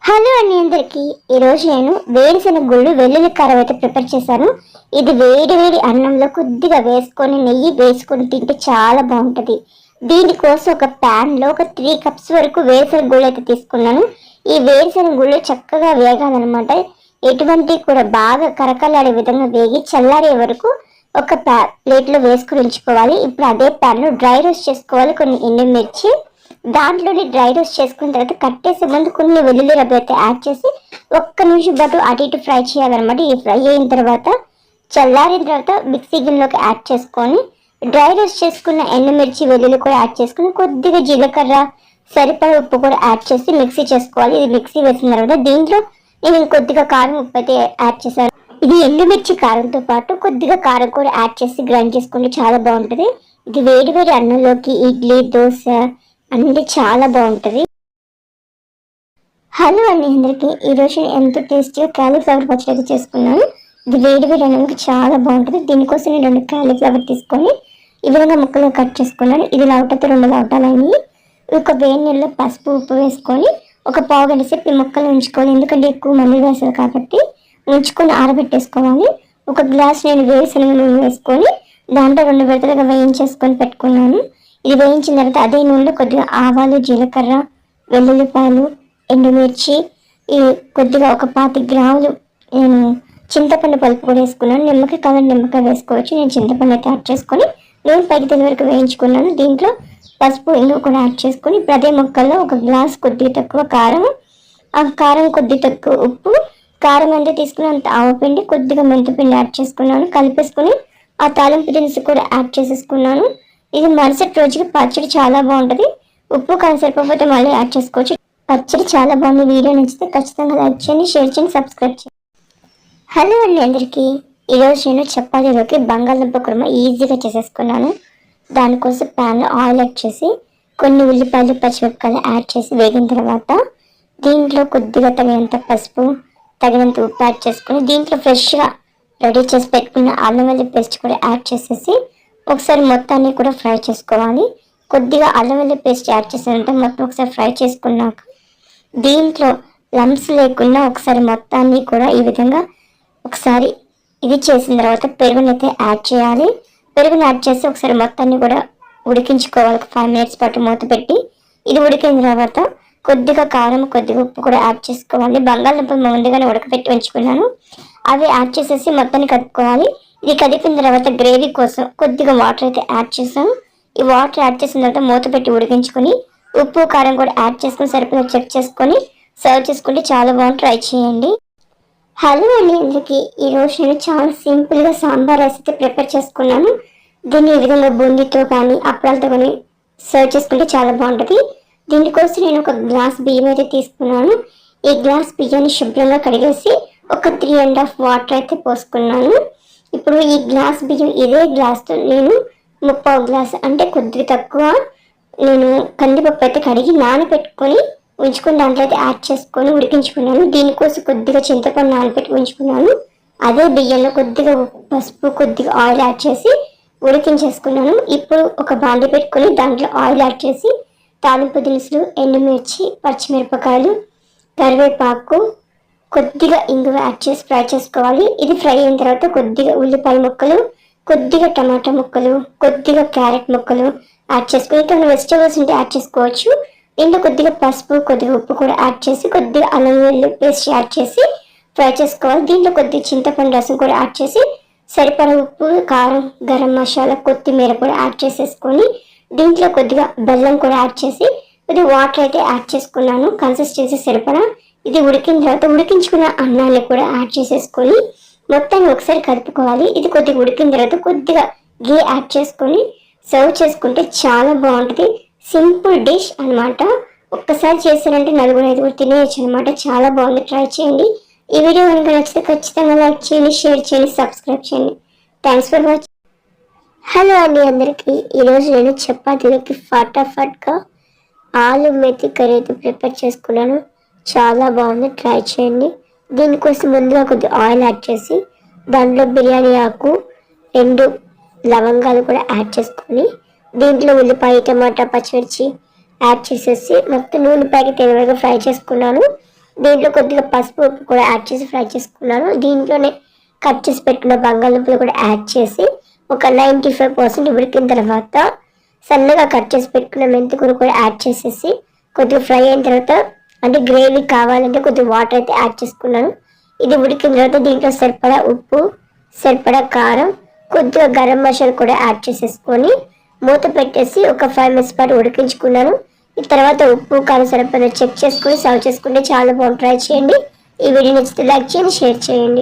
Hello అండి అందరికి. ఈరోజు నేను వేరుశెనగ గుళ్ళు వెల్లుల్లి కారం అయితే ప్రిపేర్ చేశాను. ఇది వేడి వేడి అన్నంలో కొద్దిగా వేసుకొని నెయ్యి వేసుకొని తింటే చాలా బాగుంటుంది. దీనికోసం ఒక ప్యాన్లో ఒక 3 కప్స్ వరకు వేరుశెనగ గుళ్ళు అయితే తీసుకున్నాను. ఈ వేరుశెనగ గుళ్ళు చక్కగా వేగాలన్నమాట. ఎటువంటి కూడా బాగా కరకలాడే విధంగా వేగి చల్లారే వరకు ఒక ప్లేట్లో వేసుకుని ఉంచుకోవాలి. ఇప్పుడు అదే ప్యాన్లో డ్రై రోస్ట్ చేసుకోవాలి. కొన్ని ఎండుమిర్చి దాంట్లోని డ్రై రోస్ట్ చేసుకున్న తర్వాత కట్టేసే ముందు కొన్ని వెల్లుల్లి రబ్బ అయితే యాడ్ చేసి ఒక్క నిమిషం పాటు అటు ఇటు ఫ్రై చేయాలన్నమాట. ఈ ఫ్రై అయిన తర్వాత చల్లారిన తర్వాత మిక్సీ గిన్నెలోకి యాడ్ చేసుకొని డ్రై రోస్ట్ చేసుకున్న ఎండుమిర్చి వెల్లుల్లి కూడా యాడ్ చేసుకుని కొద్దిగా జీలకర్ర సరిపడ ఉప్పు కూడా యాడ్ చేసి మిక్సీ చేసుకోవాలి. ఇది మిక్సీ వేసిన తర్వాత దీంట్లో నేను కొద్దిగా కారం ఉప్పు అయితే యాడ్ చేశాను. ఇది ఎండుమిర్చి కారంతో పాటు కొద్దిగా కారం కూడా యాడ్ చేసి గ్రైండ్ చేసుకుంటే చాలా బాగుంటుంది. ఇది వేడి వేడి అన్నంలోకి ఇడ్లీ దోశ అన్నీ చాలా బాగుంటుంది. హలో అండి అందరికీ. ఈరోజు ఎంతో టేస్టీగా క్యాలీఫ్లవర్ పచ్చడి అయితే చేసుకున్నాను. ఇది వేడి వేడి అన్నంకి చాలా బాగుంటుంది. దీనికోసం నేను 2 క్యాలీఫ్లవర్ తీసుకొని ఈ విధంగా ముక్కలు కట్ చేసుకున్నాను. ఇది లవటతో 2 లవటాలని ఒక వేడి నీళ్ళలో పసుపు ఉప్పు వేసుకొని ఒక పావు గంట సేపు ఈ ముక్కలు ఉంచుకోవాలి. ఎందుకంటే ఎక్కువ మంది వేస్తారు కాబట్టి ఉంచుకొని ఆరబెట్టేసుకోవాలి. ఒక గ్లాస్ నేను వేరుశనగ నూనె వేసుకొని దాంట్లో 2 విడతలుగా వేయించేసుకొని పెట్టుకున్నాను. ఇది వేయించిన తర్వాత అదే నూనెలో కొద్దిగా ఆవాలు జీలకర్ర వెల్లుల్లిపాయలు ఎండుమిర్చి ఈ కొద్దిగా ఒక 25 గ్రాములు నేను చింతపండు పలుపు కూడా వేసుకున్నాను. నిమ్మకాయ కావాలి నిమ్మకాయ వేసుకోవచ్చు. నేను చింతపండు అయితే యాడ్ చేసుకొని నూనె పైకి తెలి వరకు వేయించుకున్నాను. దీంట్లో పసుపు ఇంగు కూడా యాడ్ చేసుకొని ఇప్పుడు అదే ముక్కల్లో ఒక గ్లాస్ కొద్దిగా తక్కువ కారం, ఆ కారం కొద్దిగా తక్కువ ఉప్పు, కారం అంతా తీసుకుని అంత ఆవపిండి కొద్దిగా మెంతిపిండి యాడ్ చేసుకున్నాను. కలిపేసుకొని ఆ తాలింపు దినుసు కూడా యాడ్ చేసేసుకున్నాను. ఇది మరుసటి రోజుకి పచ్చడి చాలా బాగుంటుంది. ఉప్పు కారం సరిపోతే మళ్ళీ యాడ్ చేసుకోవచ్చు. పచ్చడి చాలా బాగుంది. వీడియో నచ్చితే ఖచ్చితంగా లైక్ చేయండి, షేర్ చేయండి, సబ్స్క్రైబ్ చేయండి. హలో అండి అందరికీ. ఈరోజు నేను చపాతీలోకి బంగాళదుంప కుర్మా ఈజీగా చేసేసుకున్నాను. దానికోసం ప్యాన్లో ఆయిల్ యాడ్ చేసి కొన్ని ఉల్లిపాయలు పచ్చిమిరపకాయలు యాడ్ చేసి వేగిన తర్వాత దీంట్లో కొద్దిగా తగినంత పసుపు తగినంత ఉప్పు యాడ్ చేసుకొని దీంట్లో ఫ్రెష్గా రెడీ చేసి పెట్టుకున్న అల్లం వెల్లుల్లి పేస్ట్ కూడా యాడ్ చేసేసి ఒకసారి మొత్తాన్ని కూడా ఫ్రై చేసుకోవాలి. కొద్దిగా అల్లం వెల్లుల్లి పేస్ట్ యాడ్ చేసానంటే మొత్తం ఒకసారి ఫ్రై చేసుకున్నాక దీంట్లో లంప్స్ లేకుండా ఒకసారి మొత్తాన్ని కూడా ఈ విధంగా ఒకసారి ఇది చేసిన తర్వాత పెరుగునైతే యాడ్ చేయాలి. పెరుగుని యాడ్ చేసి ఒకసారి మొత్తాన్ని కూడా ఉడికించుకోవాలి. 5 మినిట్స్ పాటు మూత పెట్టి ఇది ఉడికిన తర్వాత కొద్దిగా కారం కొద్దిగా ఉప్పు కూడా యాడ్ చేసుకోవాలి. బంగాళదుంపలు ముందుగానే ఉడకపెట్టి ఉంచుకున్నాను. అవి యాడ్ చేసేసి మొత్తాన్ని కలుపుకోవాలి. ఇది కదిపిన తర్వాత గ్రేవీ కోసం కొద్దిగా వాటర్ అయితే యాడ్ చేసాం. ఈ వాటర్ యాడ్ చేసిన తర్వాత మూత పెట్టి ఉడికించుకొని ఉప్పు కారం కూడా యాడ్ చేసుకుని సరిపోయిన చెక్ చేసుకొని సర్వ్ చేసుకుంటే చాలా బాగుంది. ట్రై చేయండి. హలో అండి అందరికీ. ఈరోజు నేను చాలా సింపుల్గా సాంబార్ రైస్ అయితే ప్రిపేర్ చేసుకున్నాను. దీన్ని ఈ విధంగా బూందీతో కానీ అప్పడాలతో కానీ సర్వ్ చేసుకుంటే చాలా బాగుంటుంది. దీనికోసం నేను ఒక గ్లాస్ బియ్యం అయితే తీసుకున్నాను. ఈ గ్లాస్ బియ్యాన్ని శుభ్రంగా కడిగేసి ఒక 3.5 వాటర్ అయితే పోసుకున్నాను. ఇప్పుడు ఈ గ్లాస్ బియ్యం ఇదే గ్లాస్తో నేను 3/4 గ్లాస్ అంటే కొద్దిగా తక్కువ నేను కందిపప్పు అయితే కడిగి నానబెట్టుకొని ఉంచుకొని దాంట్లో అయితే యాడ్ చేసుకొని ఉడికించుకున్నాను. దీనికోసం కొద్దిగా చింతపండు నానబెట్టి ఉంచుకున్నాను. అదే బియ్యంలో కొద్దిగా పసుపు కొద్దిగా ఆయిల్ యాడ్ చేసి ఉడికించేసుకున్నాను. ఇప్పుడు ఒక బాండి పెట్టుకొని దాంట్లో ఆయిల్ యాడ్ చేసి తాలింపు దినుసులు ఎండుమిర్చి పచ్చిమిరపకాయలు కరివేపాకు కొద్దిగా ఇంగువ యాడ్ చేసి ఫ్రై చేసుకోవాలి. ఇది ఫ్రై అయిన తర్వాత కొద్దిగా ఉల్లిపాయ ముక్కలు కొద్దిగా టమాటా ముక్కలు కొద్దిగా క్యారెట్ ముక్కలు యాడ్ చేసుకుని ఇంకా వెజిటేబుల్స్ ఉంటే యాడ్ చేసుకోవచ్చు. దీంట్లో కొద్దిగా పసుపు కొద్దిగా ఉప్పు కూడా యాడ్ చేసి కొద్దిగా అల్లం వెల్లుల్లి పేస్ట్ యాడ్ చేసి ఫ్రై చేసుకోవాలి. దీంట్లో కొద్దిగా చింతపండు రసం కూడా యాడ్ చేసి సరిపడ ఉప్పు కారం గరం మసాలా కొత్తిమీర కూడా యాడ్ చేసేసుకొని దీంట్లో కొద్దిగా బెల్లం కూడా యాడ్ చేసి కొద్దిగా వాటర్ అయితే యాడ్ చేసుకున్నాను. కన్సిస్టెన్సీ సరిపడా ఇది ఉడికిన తర్వాత ఉడికించుకున్న అన్నాన్ని కూడా యాడ్ చేసేసుకొని మొత్తాన్ని ఒకసారి కలుపుకోవాలి. ఇది కొద్దిగా ఉడికిన తర్వాత కొద్దిగా గీ యాడ్ చేసుకొని సర్వ్ చేసుకుంటే చాలా బాగుంటుంది. సింపుల్ డిష్ అనమాట. ఒక్కసారి చేశారంటే 4-5 తినేయచ్చు అనమాట. చాలా బాగుంది. ట్రై చేయండి. ఈ వీడియో కనుక నచ్చితే ఖచ్చితంగా లైక్ చేయండి, షేర్ చేయండి, సబ్స్క్రైబ్ చేయండి. Thanks for watching. హలో అండి అందరికీ. ఈరోజు నేను చపాతీలోకి ఫటాఫట్గా ఆలు మెథి కర్రీ అయితే ప్రిపేర్ చేసుకున్నాను. చాలా బాగుంది. ట్రై చేయండి. దీనికోసం ముందుగా కొద్దిగా ఆయిల్ యాడ్ చేసి దాంట్లో బిర్యానీ ఆకు 2 లవంగాలు కూడా యాడ్ చేసుకొని దీంట్లో ఉల్లిపాయ టమాటా పచ్చిమిర్చి యాడ్ చేసేసి మొత్తం నూనె పైకి తెలివిగా ఫ్రై చేసుకున్నాను. దీంట్లో కొద్దిగా పసుపు ఉప్పు కూడా యాడ్ చేసి ఫ్రై చేసుకున్నాను. దీంట్లోనే కట్ చేసి పెట్టుకున్న బంగాళదుంపలు కూడా యాడ్ చేసి ఒక 95% ఉడికిన తర్వాత సన్నగా కట్ చేసి పెట్టుకున్న మెంతికూర కూడా యాడ్ చేసేసి కొద్దిగా ఫ్రై అయిన తర్వాత అంటే గ్రేవీ కావాలంటే కొద్దిగా వాటర్ అయితే యాడ్ చేసుకున్నాను. ఇది ఉడికిన తర్వాత దీంట్లో సరిపడా ఉప్పు, సరిపడా కారం, కొద్దిగా గరం మసాలా కూడా యాడ్ చేసేసుకొని మూత పెట్టేసి ఒక 5 minutes పాటు ఉడికించుకున్నాను. ఈ తర్వాత ఉప్పు కారం సరిపడా చెక్ చేసుకొని సర్వ్ చేసుకుంటే చాలా బాగుంటుంది. ట్రై చేయండి. ఈ వీడియో నచ్చితే లైక్ చేయండి, షేర్ చేయండి.